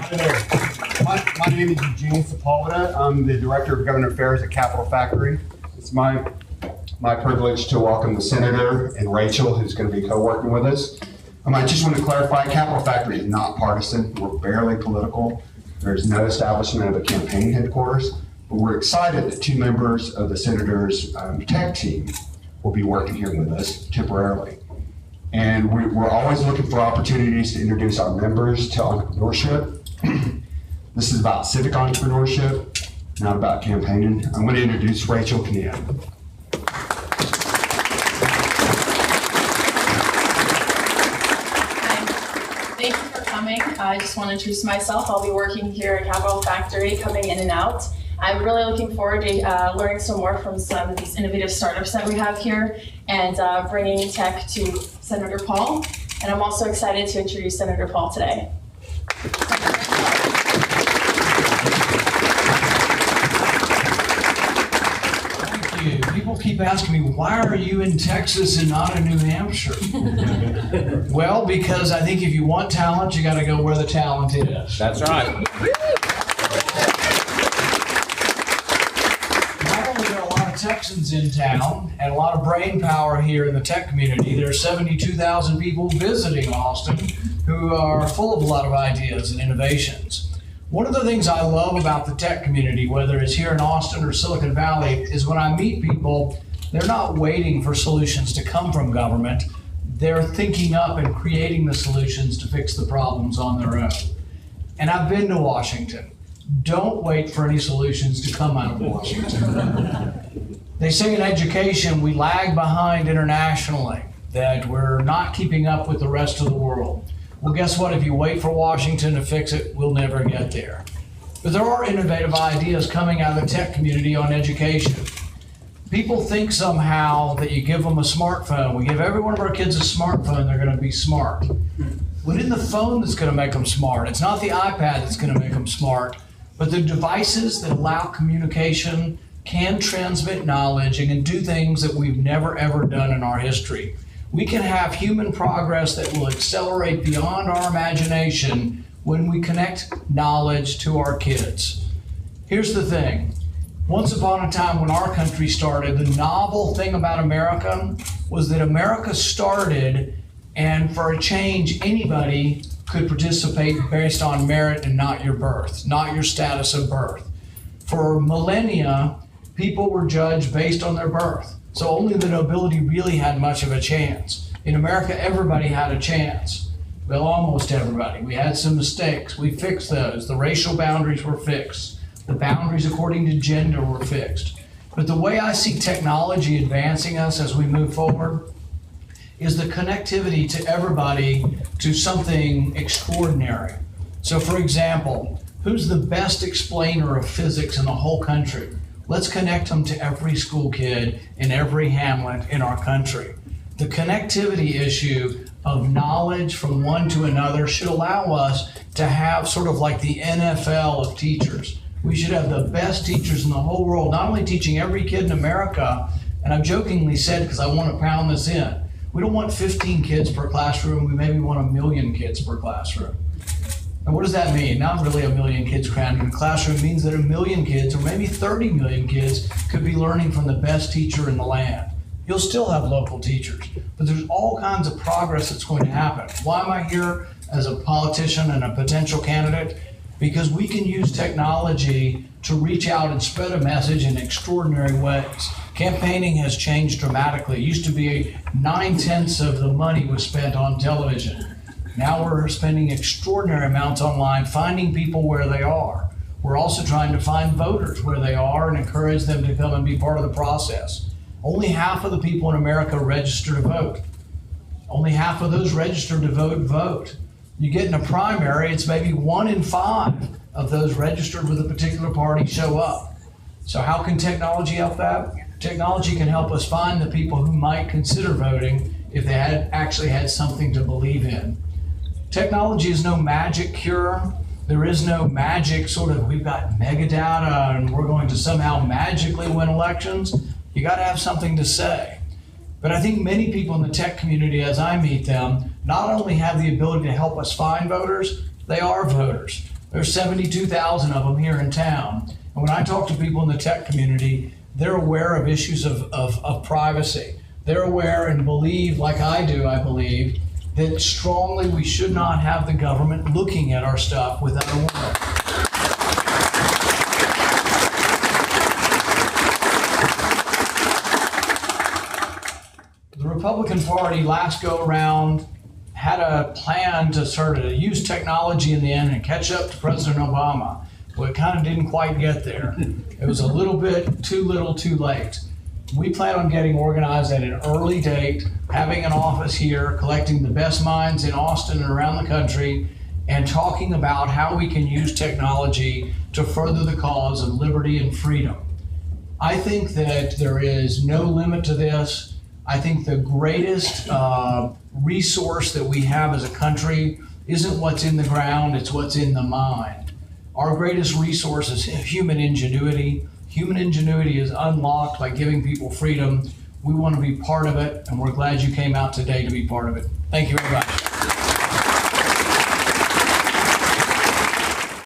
My name is Eugene Sepulveda. I'm the Director of Government Affairs at Capital Factory. It's my privilege to welcome the Senator and Rachel, who's going to be co-working with us. I just want to clarify, Capital Factory is not partisan. We're barely political. There's no establishment of a campaign headquarters, but we're excited that 2 members of the Senator's tech team will be working here with us temporarily. And we're always looking for opportunities to introduce our members to entrepreneurship. This is about civic entrepreneurship, not about campaigning. I'm going to introduce Rachel Kunia. Thank you for coming. I just want to introduce myself. I'll be working here at Capital Factory, coming in and out. I'm really looking forward to learning some more from some of these innovative startups that we have here and bringing tech to Senator Paul. And I'm also excited to introduce Senator Paul today. Thank you. People keep asking me, why are you in Texas and not in New Hampshire? Well, because I think if you want talent, you got to go where the talent is. That's right. Texans in town and a lot of brain power here in the tech community. There are 72,000 people visiting Austin who are full of a lot of ideas and innovations. One of the things I love about the tech community, whether it's here in Austin or Silicon Valley, is when I meet people, they're not waiting for solutions to come from government. They're thinking up and creating the solutions to fix the problems on their own. And I've been to Washington. Don't wait for any solutions to come out of Washington. They say in education we lag behind internationally, that we're not keeping up with the rest of the world. Well, guess what? If you wait for Washington to fix it, we'll never get there. But there are innovative ideas coming out of the tech community on education. People think somehow that you give them a smartphone. We give every one of our kids a smartphone, they're going to be smart. But it's the phone that's going to make them smart. It's not the iPad that's going to make them smart, but the devices that allow communication, can transmit knowledge, and can do things that we've never ever done in our history. We can have human progress that will accelerate beyond our imagination when we connect knowledge to our kids. Here's the thing. Once upon a time when our country started, the novel thing about America was that America started, and for a change, anybody could participate based on merit and not your birth, not your status of birth. For millennia, people were judged based on their birth. So only the nobility really had much of a chance. In America, everybody had a chance. Well, almost everybody. We had some mistakes. We fixed those. The racial boundaries were fixed. The boundaries according to gender were fixed. But the way I see technology advancing us as we move forward is the connectivity to everybody to something extraordinary. So for example, who's the best explainer of physics in the whole country? Let's connect them to every school kid in every hamlet in our country. The connectivity issue of knowledge from one to another should allow us to have sort of like the NFL of teachers. We should have the best teachers in the whole world, not only teaching every kid in America, and I've jokingly said, because I want to pound this in, we don't want 15 kids per classroom, we maybe want 1 million kids per classroom. And what does that mean? Not really 1 million kids crammed in a classroom. It means that 1 million kids, or maybe 30 million kids, could be learning from the best teacher in the land. You'll still have local teachers, but there's all kinds of progress that's going to happen. Why am I here as a politician and a potential candidate? Because we can use technology to reach out and spread a message in extraordinary ways. Campaigning has changed dramatically. It used to be 9/10 of the money was spent on television. Now we're spending extraordinary amounts online, finding people where they are. We're also trying to find voters where they are and encourage them to come and be part of the process. Only half of the people in America register to vote. Only half of those registered to vote. You get in a primary, it's maybe 1 in 5 of those registered with a particular party show up. So how can technology help that? Technology can help us find the people who might consider voting if they actually had something to believe in. Technology is no magic cure. There is no magic sort of, we've got mega data and we're going to somehow magically win elections. You got to have something to say. But I think many people in the tech community, as I meet them, not only have the ability to help us find voters, they are voters. There's 72,000 of them here in town. And when I talk to people in the tech community, they're aware of issues of privacy. They're aware and believe, like I do, I believe, that strongly we should not have the government looking at our stuff without a warrant. The Republican Party last go around had a plan to sort of use technology in the end and catch up to President Obama. Well, it kind of didn't quite get there. It was a little bit too little too late. We plan on getting organized at an early date, having an office here, collecting the best minds in Austin and around the country, and talking about how we can use technology to further the cause of liberty and freedom. I think that there is no limit to this. I think the greatest resource that we have as a country isn't what's in the ground, it's what's in the mind. Our greatest resource is human ingenuity. Human ingenuity is unlocked by giving people freedom. We want to be part of it, and we're glad you came out today to be part of it. Thank you very much.